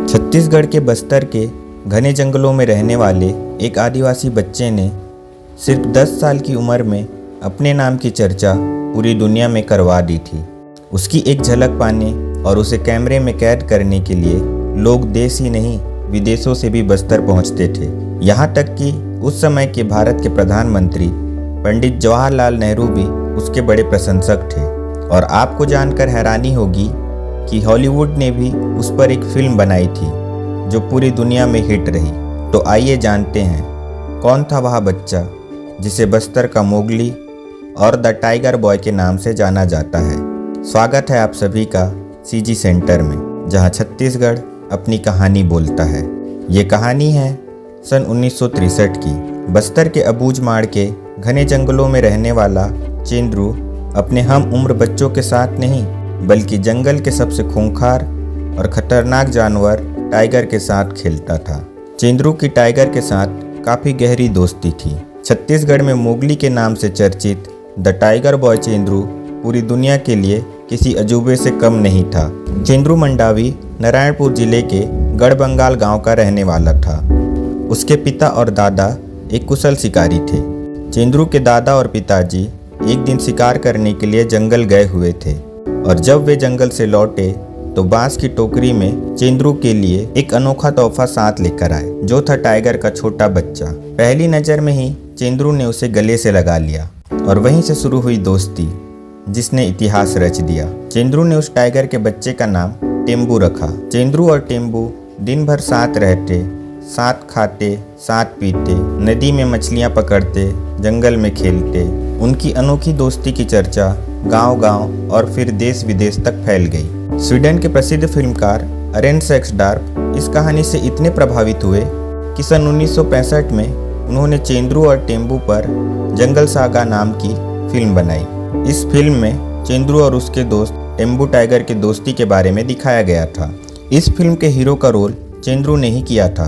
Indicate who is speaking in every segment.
Speaker 1: छत्तीसगढ़ के बस्तर के घने जंगलों में रहने वाले एक आदिवासी बच्चे ने सिर्फ 10 साल की उम्र में अपने नाम की चर्चा पूरी दुनिया में करवा दी थी। उसकी एक झलक पाने और उसे कैमरे में कैद करने के लिए लोग देश ही नहीं विदेशों से भी बस्तर पहुंचते थे। यहाँ तक कि उस समय के भारत के प्रधानमंत्री पंडित जवाहरलाल नेहरू भी उसके बड़े प्रशंसक थे। और आपको जानकर हैरानी होगी कि हॉलीवुड ने भी उस पर एक फिल्म बनाई थी जो पूरी दुनिया में हिट रही। तो आइए जानते हैं कौन था वह बच्चा जिसे बस्तर का मोगली और द टाइगर बॉय के नाम से जाना जाता है। स्वागत है आप सभी का सीजी सेंटर में, जहां छत्तीसगढ़ अपनी कहानी बोलता है। ये कहानी है सन 1963 की। बस्तर के अबूझमाड़ के घने जंगलों में रहने वाला चेंद्रू अपने हम उम्र बच्चों के साथ नहीं बल्कि जंगल के सबसे खूंखार और खतरनाक जानवर टाइगर के साथ खेलता था। चेंद्रू की टाइगर के साथ काफ़ी गहरी दोस्ती थी। छत्तीसगढ़ में मोगली के नाम से चर्चित द टाइगर बॉय चेंद्रू पूरी दुनिया के लिए किसी अजूबे से कम नहीं था। चेंद्रू मंडावी नारायणपुर जिले के गढ़बंगाल गांव का रहने वाला था। उसके पिता और दादा एक कुशल शिकारी थे। चेंद्रू के दादा और पिताजी एक दिन शिकार करने के लिए जंगल गए हुए थे और जब वे जंगल से लौटे तो बांस की टोकरी में चेंद्रू के लिए एक अनोखा तोहफा साथ लेकर आए, जो था टाइगर का छोटा बच्चा। पहली नज़र में ही चेंद्रू ने उसे गले से लगा लिया और वहीं से शुरू हुई दोस्ती जिसने इतिहास रच दिया। चेंद्रू ने उस टाइगर के बच्चे का नाम टेम्बू रखा। चेंद्रू और टेम्बू दिन भर साथ रहते, साथ खाते, साथ पीते, नदी में मछलियां पकड़ते, जंगल में खेलते। उनकी अनोखी दोस्ती की चर्चा गांव-गांव और फिर देश विदेश तक फैल गई। स्वीडन के प्रसिद्ध फिल्मकार अरेन सेक्सडार्प इस कहानी से इतने प्रभावित हुए कि सन 1965 में उन्होंने चेंद्रू और टेम्बू पर जंगल सागा नाम की फिल्म बनाई। इस फिल्म में चेंद्रू और उसके दोस्त टेम्बू टाइगर की दोस्ती के बारे में दिखाया गया था। इस फिल्म के हीरो का रोल चेंद्रू ने ही किया था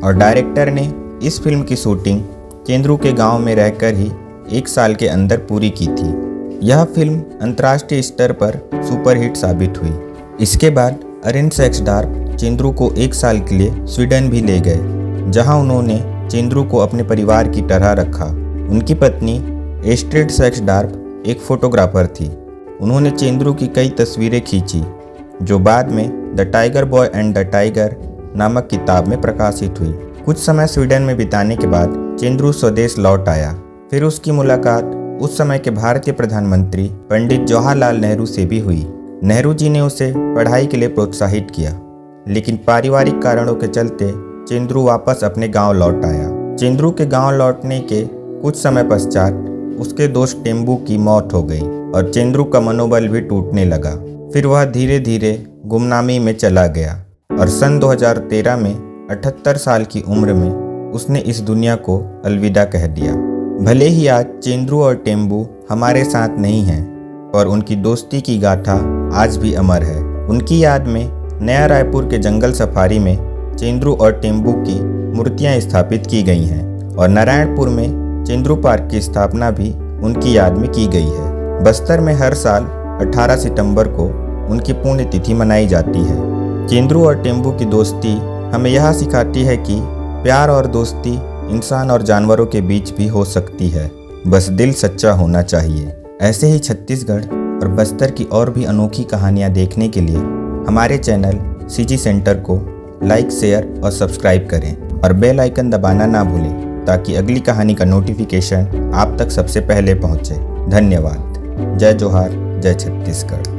Speaker 1: और डायरेक्टर ने इस फिल्म की शूटिंग चेंद्रू के गांव में रहकर ही 1 साल के अंदर पूरी की थी। यह फिल्म अंतर्राष्ट्रीय स्तर पर सुपरहिट साबित हुई। इसके बाद अरेन सेक्सडार्प चेंद्रू को 1 साल के लिए स्वीडन भी ले गए, जहां उन्होंने चेंद्रू को अपने परिवार की तरह रखा। उनकी पत्नी एस्ट्रिड सेक्सडार्प एक फोटोग्राफर थी। उन्होंने चेंद्रू की कई तस्वीरें खींची जो बाद में the tiger boy and the tiger नामक किताब में प्रकाशित हुई। कुछ समय स्वीडन में बिताने के बाद चेंद्रू स्वदेश लौट आया। फिर उसकी मुलाकात उस समय के भारतीय प्रधानमंत्री पंडित जवाहरलाल नेहरू से भी हुई। नेहरू जी ने उसे पढ़ाई के लिए प्रोत्साहित किया, लेकिन पारिवारिक कारणों के चलते चेंद्रू वापस अपने गांव लौट आया। चेंद्रू के गांव लौटने के कुछ समय पश्चात उसके दोस्त टेम्बू की मौत हो गई और चेंद्रू का मनोबल भी टूटने लगा। फिर वह धीरे धीरे गुमनामी में चला गया और सन 2013 में 78 साल की उम्र में उसने इस दुनिया को अलविदा कह दिया। भले ही आज चेंद्रू और टेम्बू हमारे साथ नहीं हैं, पर उनकी दोस्ती की गाथा आज भी अमर है। उनकी याद में नया रायपुर के जंगल सफारी में चेंद्रू और टेम्बू की मूर्तियां स्थापित की गई हैं और नारायणपुर में चेंद्रू पार्क की स्थापना भी उनकी याद में की गई है। बस्तर में हर साल 18 सितंबर को उनकी पुण्यतिथि मनाई जाती है। चेंद्रू और टेम्बू की दोस्ती हमें यह सिखाती है कि प्यार और दोस्ती इंसान और जानवरों के बीच भी हो सकती है, बस दिल सच्चा होना चाहिए। ऐसे ही छत्तीसगढ़ और बस्तर की और भी अनोखी कहानियाँ देखने के लिए हमारे चैनल सीजी सेंटर को लाइक, शेयर और सब्सक्राइब करें और बेल आइकन दबाना ना भूलें ताकि अगली कहानी का नोटिफिकेशन आप तक सबसे पहले पहुँचे। धन्यवाद। जय जोहार, जय छत्तीसगढ़।